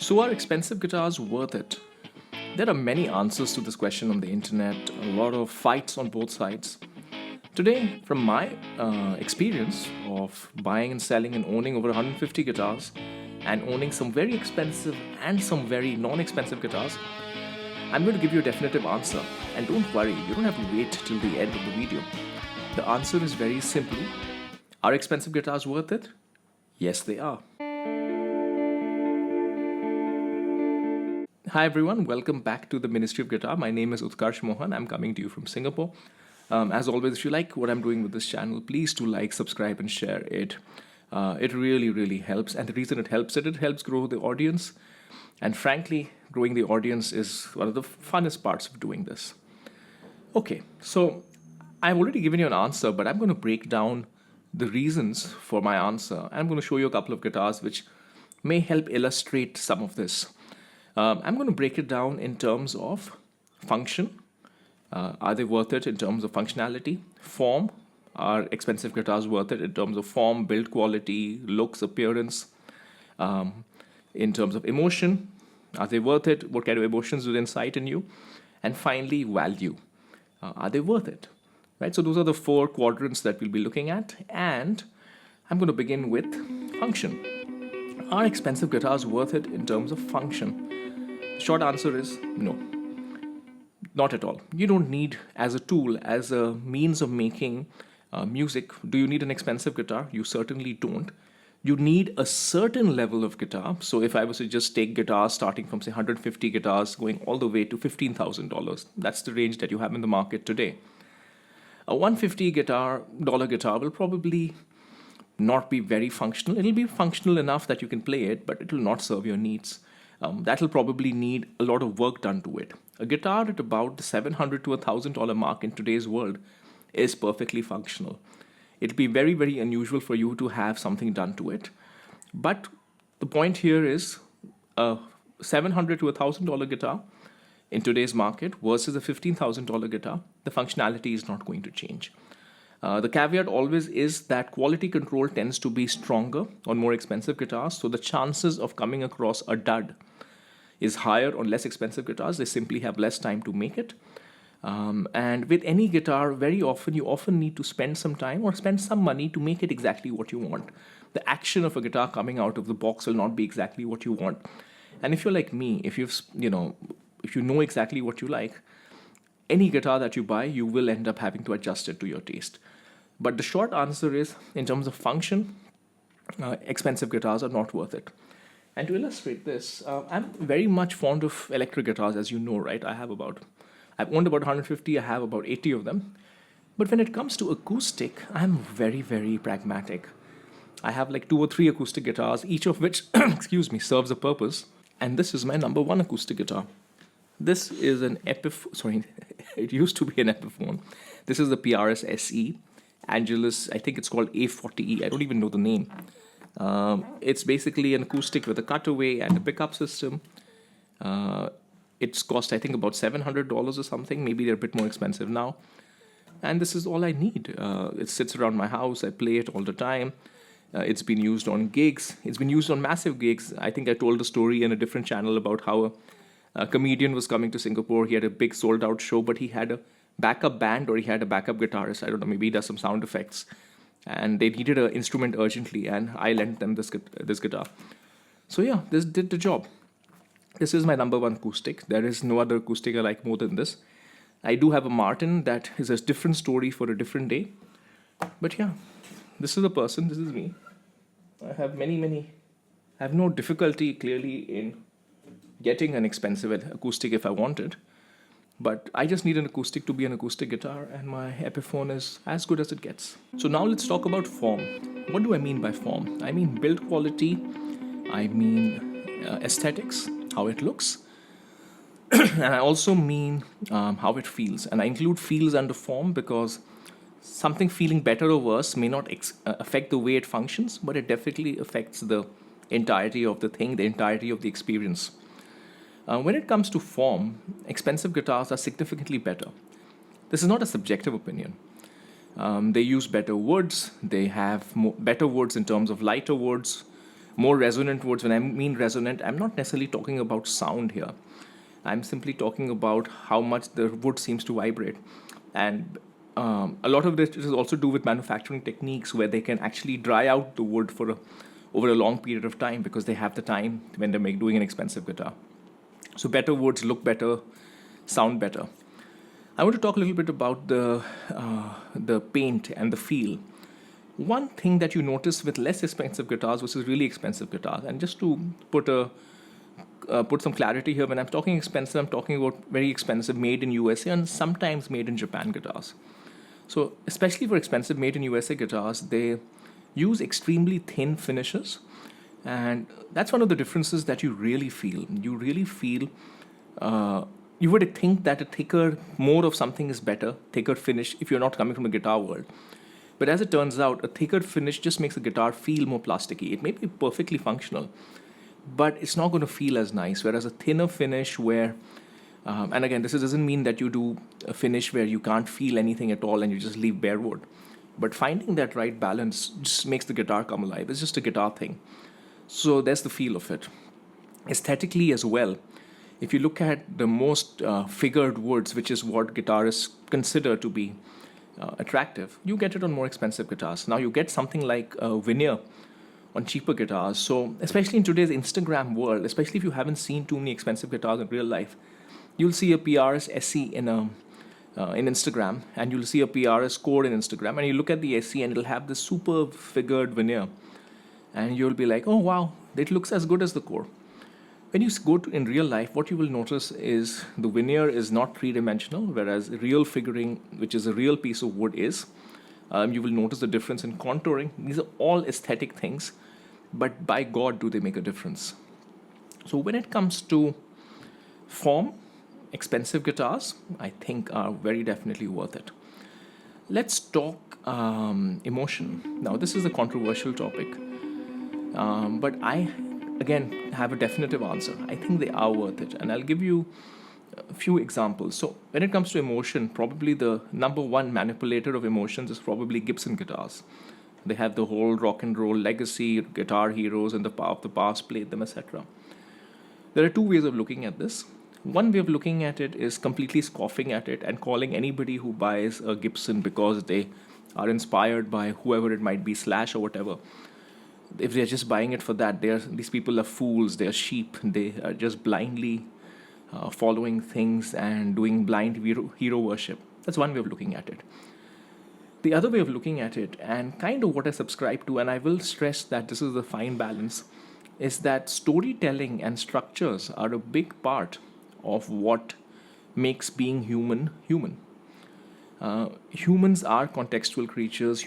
So are expensive guitars worth it? There are many answers to this question on the internet, a lot of fights on both sides. Today, from my experience of buying and selling and owning over 150 guitars and owning some very expensive and some very non-expensive guitars, I'm going to give you a definitive answer. And don't worry, you don't have to wait till the end of the video. The answer is very simply, are expensive guitars worth it? Yes, they are. Hi everyone, welcome back to the Ministry of Guitar. My name is Utkarsh Mohan. I'm coming to you from Singapore. As always, if you like what I'm doing with this channel, please do like, subscribe and share it. It really helps. And the reason it helps grow the audience. And frankly, growing the audience is one of the funnest parts of doing this. Okay, so I've already given you an answer, but I'm going to break down the reasons for my answer. I'm going to show you a couple of guitars which may help illustrate some of this. I'm going to break it down in terms of function. Are they worth it in terms of functionality? Form. Are expensive guitars worth it in terms of form, build quality, looks, appearance? In terms of emotion, are they worth it? What kind of emotions do they incite in you? And finally, value. Are they worth it? Right. So those are the four quadrants that we'll be looking at. And I'm going to begin with function. Are expensive guitars worth it in terms of function? Short answer is no. Not at all. You don't need, as a tool, as a means of making music, do you need an expensive guitar? You certainly don't. You need a certain level of guitar. So if I was to just take guitars starting from say 150 guitars going all the way to $15,000, that's the range that you have in the market today. A $150 guitar will probably not be very functional. It'll be functional enough that you can play it, but it will not serve your needs. That'll probably need a lot of work done to it. A guitar at about the $700 to $1,000 mark in today's world is perfectly functional. It'll be very unusual for you to have something done to it. But the point here is a $700 to $1,000 guitar in today's market versus a $15,000 guitar, the functionality is not going to change. The caveat always is that quality control tends to be stronger on more expensive guitars, so the chances of coming across a dud is higher on less expensive guitars. They simply have less time to make it. And with any guitar, very often you need to spend some time or spend some money to make it exactly what you want. The action of a guitar coming out of the box will not be exactly what you want. And if you're like me, if you know exactly what you like, any guitar that you buy, you will end up having to adjust it to your taste. But the short answer is, in terms of function, expensive guitars are not worth it. And to illustrate this, I'm very much fond of electric guitars, as you know, right? I've owned about 150, I have about 80 of them. But when it comes to acoustic, I'm very pragmatic. I have like 2 or 3 acoustic guitars, each of which, serves a purpose. And this is my number one acoustic guitar. This is an it used to be an Epiphone. This is the PRS SE. Angelus, I think it's called A40E. I don't even know the name. It's basically an acoustic with a cutaway and a pickup system. It's cost, I think, about $700 or something. Maybe they're a bit more expensive now. And this is all I need. It sits around my house. I play it all the time. It's been used on gigs. It's been used on massive gigs. I think I told a story in a different channel about how a comedian was coming to Singapore. He had a big sold-out show, but he had a backup band or he had a backup guitarist. I don't know, maybe he does some sound effects. And they needed an instrument urgently, and I lent them this guitar. So yeah, this did the job. This is my number one acoustic. There is no other acoustic I like more than this. I do have a Martin that is a different story for a different day. But yeah, this is the person, this is me. I have I have no difficulty clearly in getting an expensive acoustic if I wanted. But I just need an acoustic to be an acoustic guitar, and my Epiphone is as good as it gets. So now let's talk about form. What do I mean by form? I mean build quality, I mean aesthetics, how it looks, and I also mean how it feels. And I include feels under form because something feeling better or worse may not affect the way it functions, but it definitely affects the entirety of the thing, the entirety of the experience. When it comes to form, expensive guitars are significantly better. This is not a subjective opinion. They use better woods. They have better woods in terms of lighter woods, more resonant words. When I mean resonant, I'm not necessarily talking about sound here. I'm simply talking about how much the wood seems to vibrate. And a lot of this is also to do with manufacturing techniques where they can actually dry out the wood over a long period of time because they have the time when they're doing an expensive guitar. So better woods look better, sound better. I want to talk a little bit about the paint and the feel. One thing that you notice with less expensive guitars versus really expensive guitars, and just to put some clarity here, when I'm talking expensive, I'm talking about very expensive, made in USA and sometimes made in Japan guitars. So especially for expensive made in USA guitars, they use extremely thin finishes, and that's one of the differences that you really feel. You really feel. You would think that a thicker, more of something is better, thicker finish if you're not coming from the guitar world. But as it turns out, a thicker finish just makes the guitar feel more plasticky. It may be perfectly functional, but it's not going to feel as nice. Whereas a thinner finish where, and again, this doesn't mean that you do a finish where you can't feel anything at all and you just leave bare wood. But finding that right balance just makes the guitar come alive. It's just a guitar thing. So there's the feel of it. Aesthetically as well, if you look at the most figured woods, which is what guitarists consider to be attractive, you get it on more expensive guitars. Now you get something like veneer on cheaper guitars. So especially in today's Instagram world, especially if you haven't seen too many expensive guitars in real life, you'll see a PRS SE in Instagram, and you'll see a PRS Core in Instagram, and you look at the SE and it'll have this super figured veneer, and you'll be like, oh wow, it looks as good as the Core. When you go to in real life, what you will notice is the veneer is not three-dimensional, whereas real figuring, which is a real piece of wood, is. You will notice the difference in contouring. These are all aesthetic things, but by God, do they make a difference. So when it comes to form, expensive guitars, I think, are very definitely worth it. Let's talk emotion. Now, this is a controversial topic, but I, again, have a definitive answer. I think they are worth it, and I'll give you a few examples. So when it comes to emotion, probably the number one manipulator of emotions is probably Gibson guitars. They have the whole rock and roll legacy, guitar heroes and the power of the past played them, etc. There are two ways of looking at this. One way of looking at it is completely scoffing at it and calling anybody who buys a Gibson because they are inspired by whoever it might be, Slash or whatever. If they're just buying it for that, these people are fools, they're sheep, they are just blindly following things and doing blind hero worship. That's one way of looking at it. The other way of looking at it, and kind of what I subscribe to, and I will stress that this is a fine balance, is that storytelling and structures are a big part of what makes being human human. Humans are contextual creatures.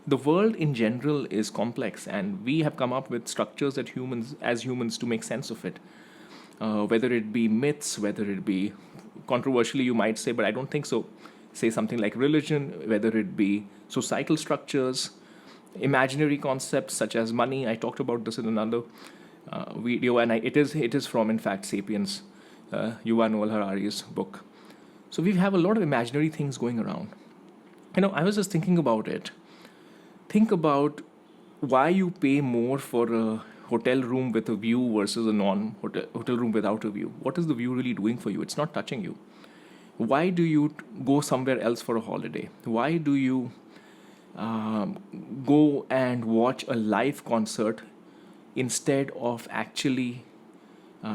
The world in general is complex, and we have come up with structures that humans to make sense of it. Whether it be myths, whether it be, controversially you might say, but I don't think so, say something like religion, whether it be societal structures, imaginary concepts such as money. I talked about this in another video, and it is from, in fact, Sapiens, Yuval Noah Harari's book. So we have a lot of imaginary things going around. I was just thinking about it. Think about why you pay more for a hotel room with a view versus a non-hotel room without a view. What is the view really doing for you? It's not touching you. Why do you go somewhere else for a holiday? Why do you go and watch a live concert instead of actually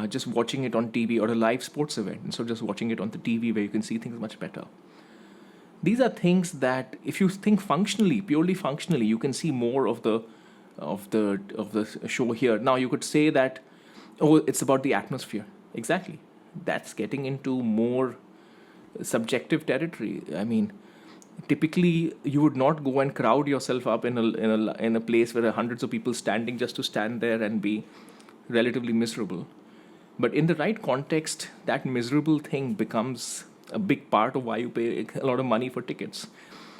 just watching it on TV, or a live sports event instead of just watching it on the TV where you can see things much better? These are things that, if you think functionally, purely functionally, you can see more of the show here. Now you could say that, oh, it's about the atmosphere. Exactly. That's getting into more subjective territory. I mean, typically you would not go and crowd yourself up in a place where there are hundreds of people standing just to stand there and be relatively miserable. But in the right context, that miserable thing becomes a big part of why you pay a lot of money for tickets.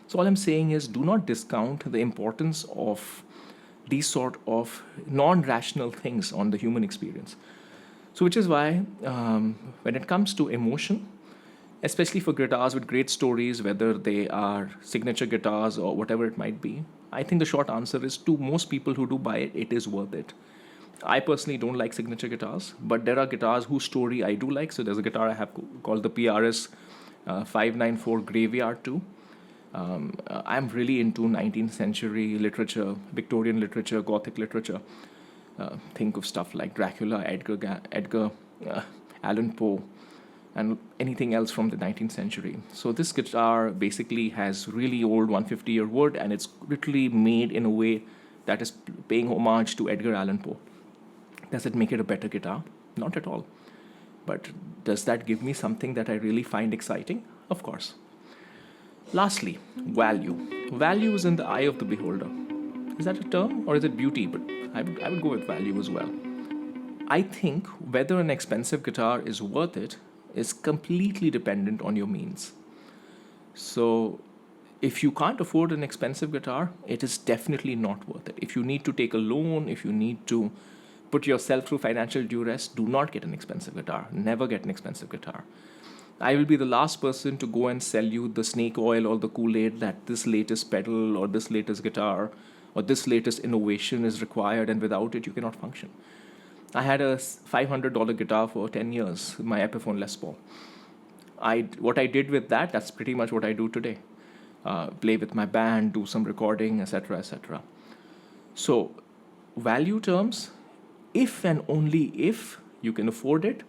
So all I'm saying is, do not discount the importance of these sort of non-rational things on the human experience. So which is why when it comes to emotion, especially for guitars with great stories, whether they are signature guitars or whatever it might be. I think the short answer is, to most people who do buy it, it is worth it. I personally don't like signature guitars, but there are guitars whose story I do like. So there's a guitar I have called the PRS 594 Graveyard 2. I'm really into 19th century literature, Victorian literature, Gothic literature. Think of stuff like Dracula, Edgar Allan Poe, and anything else from the 19th century. So this guitar basically has really old 150-year wood, and it's literally made in a way that is paying homage to Edgar Allan Poe. Does it make it a better guitar? Not at all. But does that give me something that I really find exciting? Of course. Lastly, value. Value is in the eye of the beholder. Is that a term, or is it beauty? But I would go with value as well. I think whether an expensive guitar is worth it is completely dependent on your means. So if you can't afford an expensive guitar, it is definitely not worth it. If you need to take a loan, if you need to put yourself through financial duress, do not get an expensive guitar. Never get an expensive guitar. I will be the last person to go and sell you the snake oil or the Kool-Aid that this latest pedal or this latest guitar or this latest innovation is required, and without it you cannot function. I had a $500 guitar for 10 years, my Epiphone Les Paul. What I did with that, that's pretty much what I do today. Play with my band, do some recording, etc., etc. So, value terms, if and only if you can afford it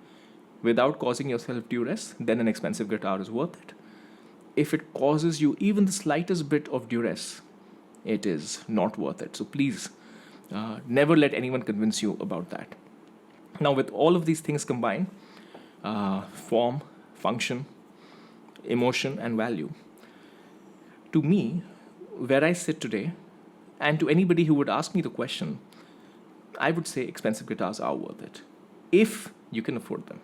without causing yourself duress, then an expensive guitar is worth it. If it causes you even the slightest bit of duress, it is not worth it. So please, never let anyone convince you about that. Now, with all of these things combined, form, function, emotion, and value, to me, where I sit today, and to anybody who would ask me the question, I would say expensive guitars are worth it if you can afford them.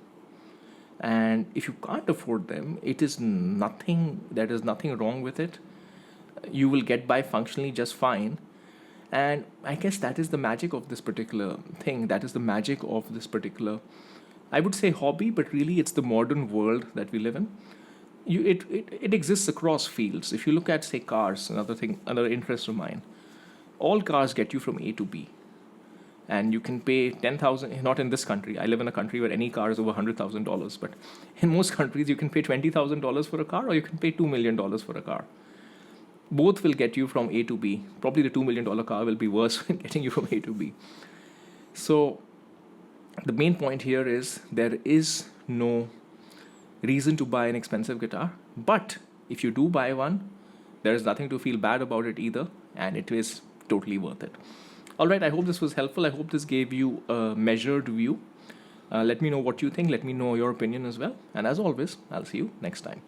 And if you can't afford them, there is nothing wrong with it. You will get by functionally just fine. And I guess that is the magic of this particular thing. That is the magic of this particular, I would say, hobby, but really it's the modern world that we live in. It exists across fields. If you look at, say, cars, another interest of mine, all cars get you from A to B. And you can pay $10,000, not in this country. I live in a country where any car is over $100,000. But in most countries, you can pay $20,000 for a car, or you can pay $2 million for a car. Both will get you from A to B. Probably the $2 million car will be worse in getting you from A to B. So the main point here is there is no reason to buy an expensive guitar. But if you do buy one, there is nothing to feel bad about it either. And it is totally worth it. All right, I hope this was helpful. I hope this gave you a measured view. Let me know what you think. Let me know your opinion as well. And as always, I'll see you next time.